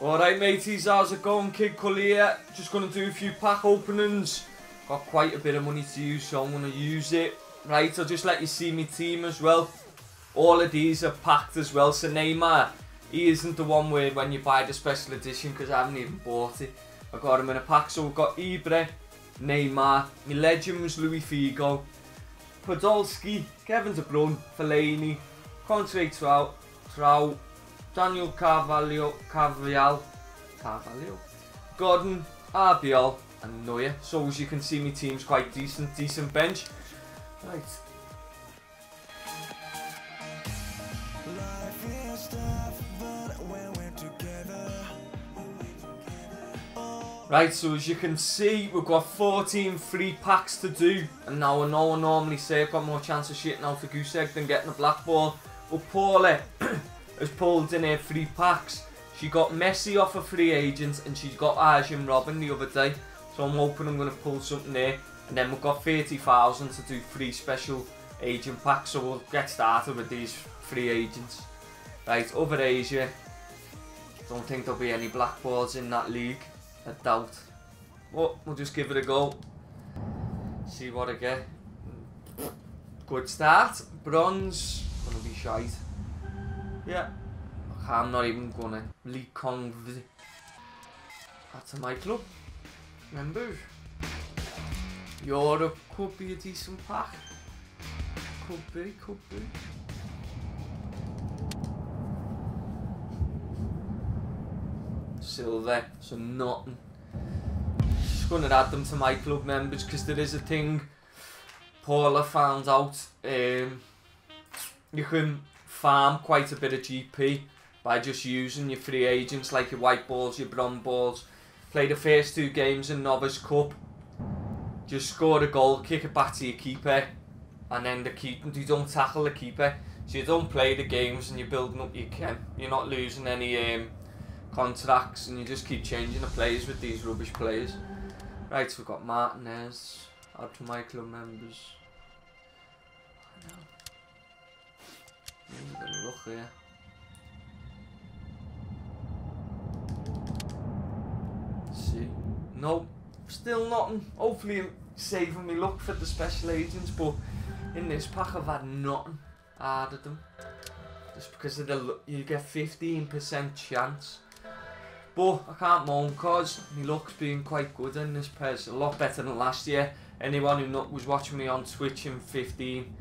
Alright mateys, how's it going? Kid Cully here. Just going to do a few pack openings. Got quite a bit of money to use, so I'm going to use it. Right, I'll just let you see my team as well. All of these are packed as well. So Neymar, he isn't the one where when you buy the special edition, because I haven't even bought it. I got him in a pack. So we've got Ibra, Neymar, my legend was Luis Figo, Podolski, Kevin De Bruyne, Fellaini, Conte Trout, Daniel Carvalho, Gordon, RBL and Neuer. So as you can see, my team's quite decent bench. Right. Right, so as you can see, we've got 14 free packs to do. And now I know I normally say I've got more chance of shitting out a goose egg than getting a black ball. But Paula has pulled in her free packs. She got Messi off a free agent and she got Arjen Robben the other day. So I'm hoping I'm going to pull something there. And then we've got 30,000 to do 3 special agent packs. So we'll get started with these free agents. Right, over Asia. Don't think there'll be any black balls in that league. I doubt. But we'll just give it a go. See what I get. Good start. Bronze. Gonna be shite. Yeah. I'm not even gonna leak conv. That's my club. Remember? Europe could be a decent pack. Could be. Silver, so nothing. Just gonna add them to my club members because there is a thing Paula found out. You can farm quite a bit of GP by just using your free agents like your white balls, your bronze balls. Play the first 2 games in Novice Cup. Just score a goal, kick it back to your keeper, and then you don't tackle the keeper. So you don't play the games and you're building up your chem. You're not losing any contracts and you just keep changing the players with these rubbish players. Right, so we've got Martinez, add to my club members. A bit of luck here. Let's see. Nope, still nothing. Hopefully I'm saving me luck for the special agents, but in this pack I've had nothing out of them. Just because of the you get 15% chance. But I can't moan because my luck's been quite good in this pairs. A lot better than last year. Anyone who was watching me on Twitch in 15,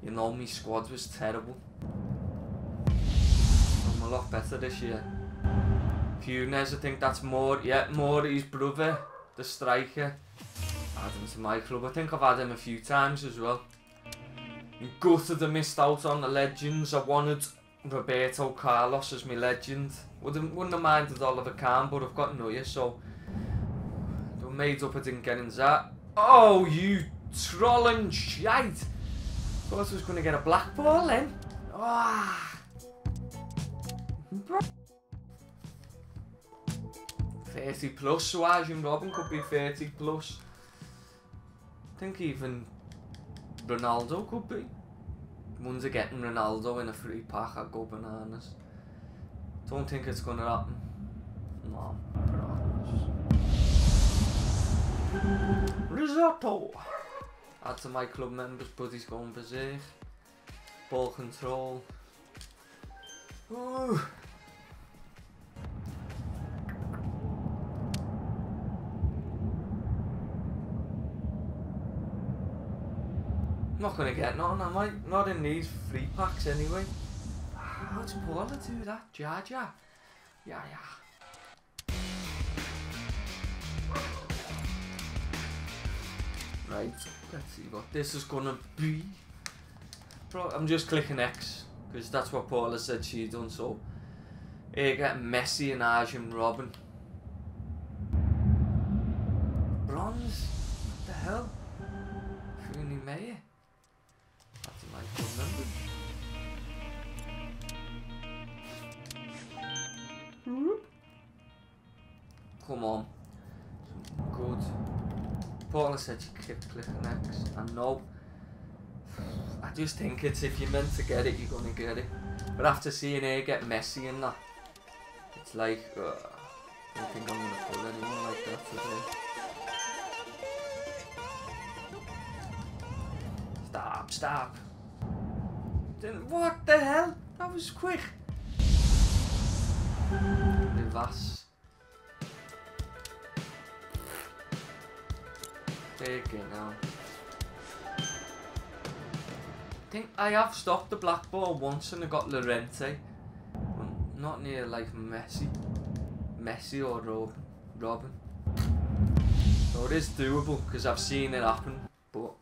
you know my squad was terrible. I'm a lot better this year. Funes, I think that's more. Yeah, more his brother, the striker. Add him to my club. I think I've had him a few times as well. I'm gutted I missed out on the legends. I wanted Roberto Carlos as my legend. Wouldn't have minded Oliver Kahn, but I've got Neuer, so they were made up I didn't get in that. Oh, you trolling shite! Thought I was going to get a black ball then. Ah. 30 plus, so Arjen Robben could be 30 plus. I think even Ronaldo could be. One's getting Ronaldo in a free pack, I'd go bananas. Don't think it's gonna happen. No. Risotto! Add to my club members, Buddy's going berserk. Ball control. Ooh. Not gonna get none, am I? Not in these free packs anyway. How'd Paula do that? Jaja? Yeah. Right, let's see what this is gonna be. I'm just clicking X because that's what Paula said she done. So here, get Messi and Arjen Robben. Bronze? What the hell? Rooney Mayer. That's my club number. Come on. Good. Paula said you kept clicking X. And no. I just think it's if you're meant to get it, you're going to get it. But after seeing her get Messi in that, it's It's like, I don't think I'm gonna pull anyone like that today. Stop, stop. Then what the hell? That was quick. Reverse. Take it now. I think I have stopped the black ball once and I got Llorente. Not near like Messi or Robin. So it is doable because I've seen it happen, but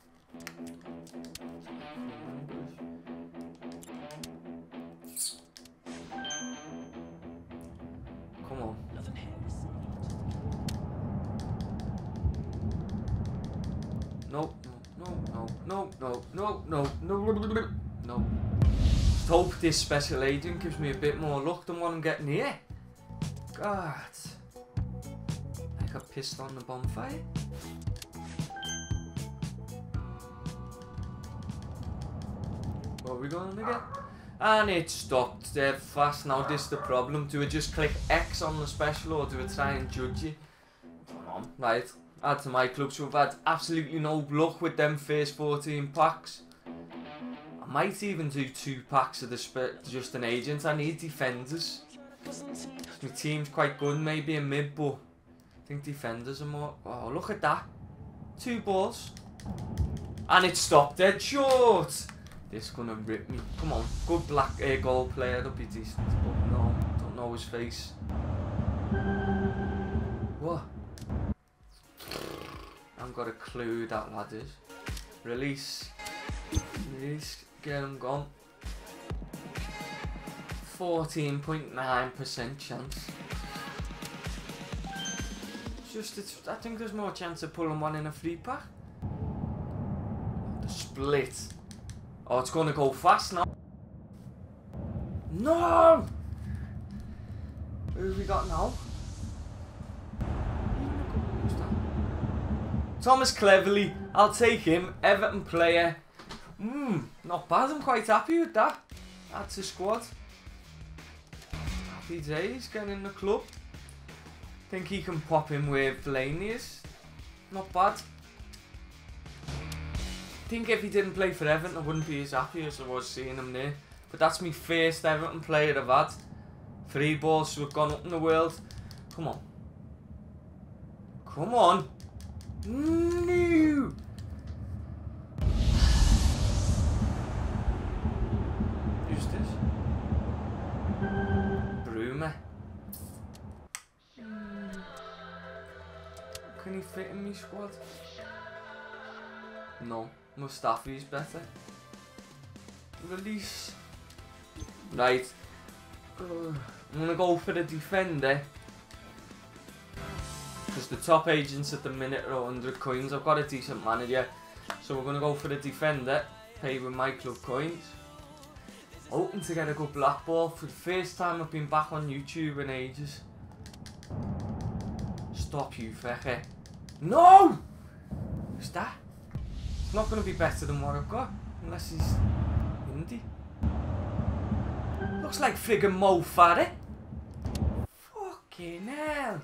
come on. No. Just hope this special agent gives me a bit more luck than what I'm getting here. God. I got pissed on the bonfire. What are we going to get? And it stopped dead fast. Now this is the problem. Do I just click X on the special or do I try and judge it? Come on. Right. Add to my club. So we've had absolutely no luck with them first 14 packs. I might even do 2 packs of the just an agent. I need defenders. My team's quite good, maybe a mid, but I think defenders are more. Oh, look at that. 2 balls. And it stopped dead short. This is gonna rip me. Come on, good black goal player, that'll be decent. But no, don't know his face. What? I haven't got a clue who that lad is. Release. Release. Get him gone. 14.9% chance. Just, I think there's more chance of pulling one in a free pack. The split. Oh, it's going to go fast now. No! Who have we got now? Who's that? Thomas Cleverley. I'll take him. Everton player. Not bad. I'm quite happy with that. That's a squad. Happy days getting in the club. Think he can pop in where Fellaini is. Not bad. Think if he didn't play for Everton, I wouldn't be as happy as I was seeing him there. But that's my first Everton player I've had. 3 balls, so we've gone up in the world. Come on. Come on. No. Who's this? Bruma. Can he fit in my squad? No. Mustafi's better. Release. Right. I'm gonna go for the defender. Because the top agents at the minute are 100 coins. I've got a decent manager. So we're gonna go for the defender. Pay with my club coins. Hoping to get a good black ball. For the first time I've been back on YouTube in ages. Stop you, fecker. No! Who's that? It's not going to be better than what I've got. Unless he's indie. Looks like friggin' Mo Farah. Fucking hell.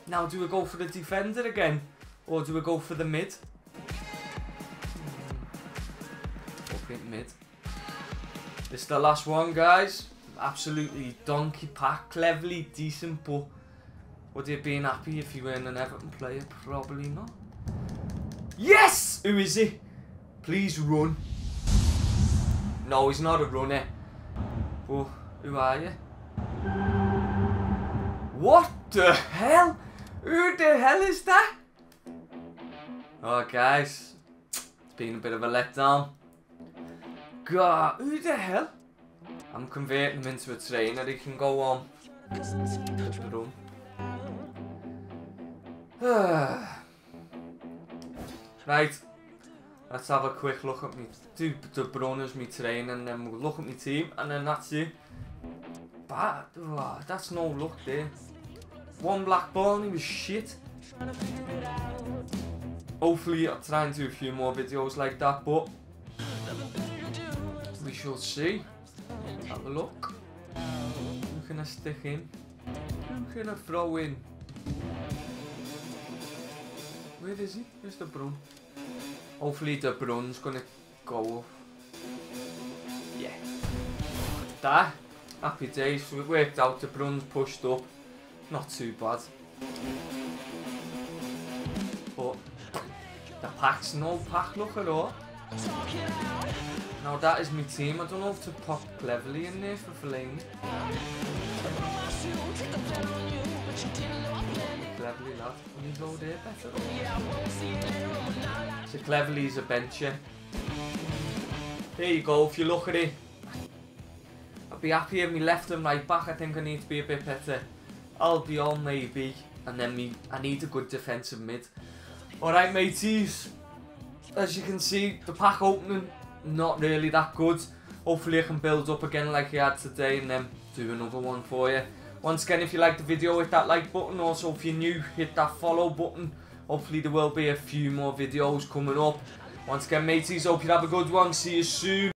Now do we go for the defender again? Or do we go for the mid? Fucking mid. This is the last one, guys. Absolutely donkey pack. Cleverly decent, but would you have been happy if you weren't an Everton player? Probably not. Yes! Who is he? Please run. No, he's not a runner. But who are you? What the hell? Who the hell is that? Oh, guys. It's been a bit of a letdown. God, who the hell? I'm converting him into a trainer. He can go on. Run. Right, let's have a quick look at me. Do the Brunners, me training, and then we'll look at my team, and then that's it. Bad. Oh, that's no luck there. 1 black ball and he was shit. Hopefully I'll try and do a few more videos like that, but we shall see. Have a look. Who can I stick in? Who can I throw in? Where is he? Where's the Brun? Hopefully the Brun's gonna go up. Yeah. That. Happy days. So it worked out. The Brun's pushed up. Not too bad. But the pack's no pack look at all. Now that is my team. I don't know if to pop Cleverly in there for Fellaini. Cleverly lad, can you go there better? So Cleverly's a bencher. There you go, if you look at it. I'd be happy if me left and right back. I think I need to be a bit better. Albiol maybe. And then I need a good defensive mid. Alright mateys. As you can see, the pack opening not really that good. Hopefully I can build up again like I had today and then do another one for you. Once again, if you liked the video, hit that like button. Also, if you're new, hit that follow button. Hopefully there will be a few more videos coming up. Once again mateys, hope you have a good one. See you soon.